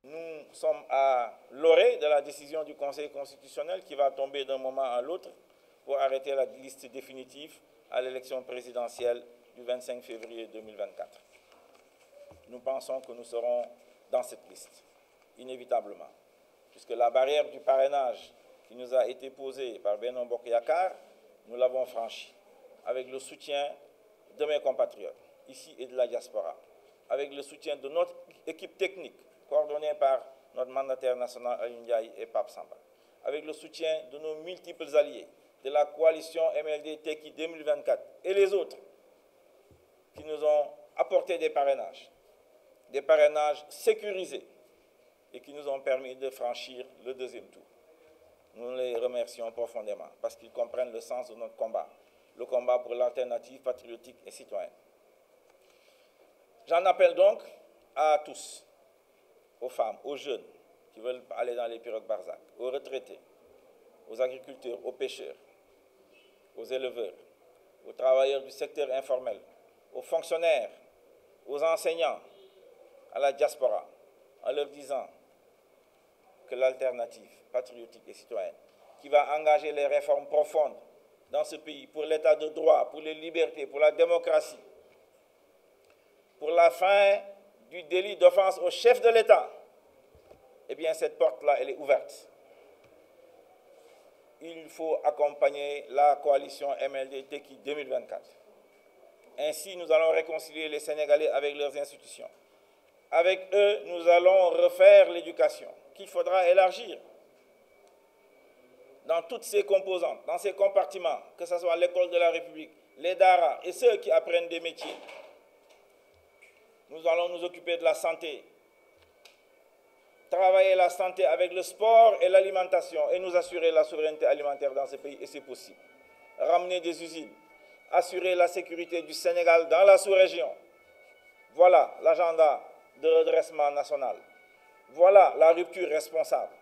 Nous sommes à l'orée de la décision du Conseil constitutionnel qui va tomber d'un moment à l'autre pour arrêter la liste définitive à l'élection présidentielle du 25 février 2024. Nous pensons que nous serons dans cette liste, inévitablement, puisque la barrière du parrainage qui nous a été posée par Benno Bokk Yakaar, nous l'avons franchie, avec le soutien de mes compatriotes, ici et de la diaspora, avec le soutien de notre équipe technique, coordonnée par notre mandataire national Aliou Ndiaye et Pape Samba, avec le soutien de nos multiples alliés, de la coalition MLD Tekki 2024 et les autres qui nous ont apporté des parrainages sécurisés et qui nous ont permis de franchir le deuxième tour. Nous les remercions profondément parce qu'ils comprennent le sens de notre combat, le combat pour l'alternative patriotique et citoyenne. J'en appelle donc à tous, aux femmes, aux jeunes qui veulent aller dans les pirogues Barzac, aux retraités, aux agriculteurs, aux pêcheurs, aux éleveurs, aux travailleurs du secteur informel, aux fonctionnaires, aux enseignants, à la diaspora, en leur disant que l'alternative patriotique et citoyenne, qui va engager les réformes profondes dans ce pays pour l'état de droit, pour les libertés, pour la démocratie, pour la fin du délit d'offense au chef de l'État, eh bien cette porte-là, elle est ouverte. Il faut accompagner la coalition MLD Tekki 2024. Ainsi, nous allons réconcilier les Sénégalais avec leurs institutions. Avec eux, nous allons refaire l'éducation qu'il faudra élargir dans toutes ses composantes, dans ses compartiments, que ce soit l'école de la République, les daara et ceux qui apprennent des métiers. Nous allons nous occuper de la santé, travailler la santé avec le sport et l'alimentation et nous assurer la souveraineté alimentaire dans ce pays, et c'est possible. Ramener des usines, assurer la sécurité du Sénégal dans la sous-région. Voilà l'agenda de redressement national. Voilà la rupture responsable.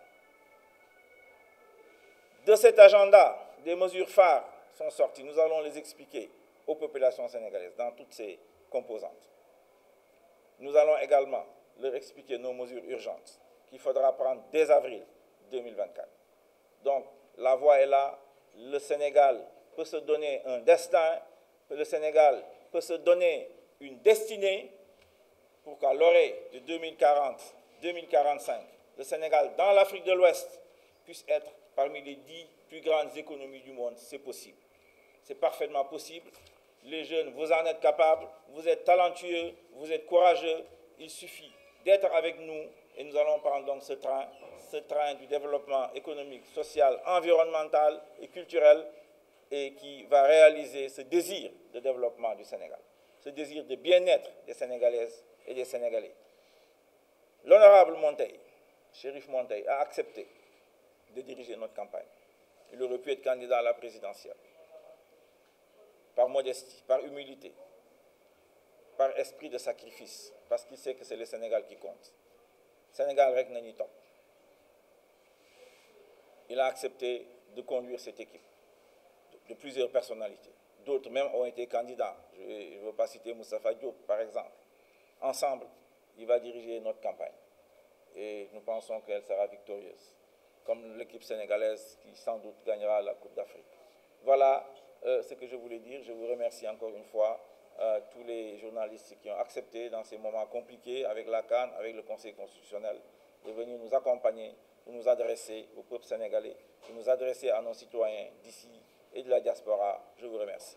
De cet agenda, des mesures phares sont sorties. Nous allons les expliquer aux populations sénégalaises dans toutes ses composantes. Nous allons également leur expliquer nos mesures urgentes qu'il faudra prendre dès avril 2024. Donc, la voie est là. Le Sénégal peut se donner un destin. Le Sénégal peut se donner une destinée pour qu'à l'orée de 2040-2045, le Sénégal, dans l'Afrique de l'Ouest, puisse être parmi les 10 plus grandes économies du monde. C'est possible. C'est parfaitement possible. Les jeunes, vous en êtes capables, vous êtes talentueux, vous êtes courageux. Il suffit d'être avec nous et nous allons prendre donc ce train du développement économique, social, environnemental et culturel, et qui va réaliser ce désir de développement du Sénégal, ce désir de bien-être des Sénégalaises et des Sénégalais. L'honorable Montey, Chérif Montey, a accepté de diriger notre campagne. Il aurait pu être candidat à la présidentielle. Par modestie, par humilité, par esprit de sacrifice, parce qu'il sait que c'est le Sénégal qui compte. Sénégal rek nañu topp. Il a accepté de conduire cette équipe de plusieurs personnalités. D'autres même ont été candidats. Je ne veux pas citer Moustapha Diop, par exemple. Ensemble, il va diriger notre campagne. Et nous pensons qu'elle sera victorieuse, comme l'équipe sénégalaise qui sans doute gagnera la Coupe d'Afrique. Voilà ce que je voulais dire. Je vous remercie encore une fois tous les journalistes qui ont accepté dans ces moments compliqués avec la CAN, avec le Conseil constitutionnel, de venir nous accompagner, de nous adresser au peuple sénégalais, de nous adresser à nos citoyens d'ici et de la diaspora. Je vous remercie.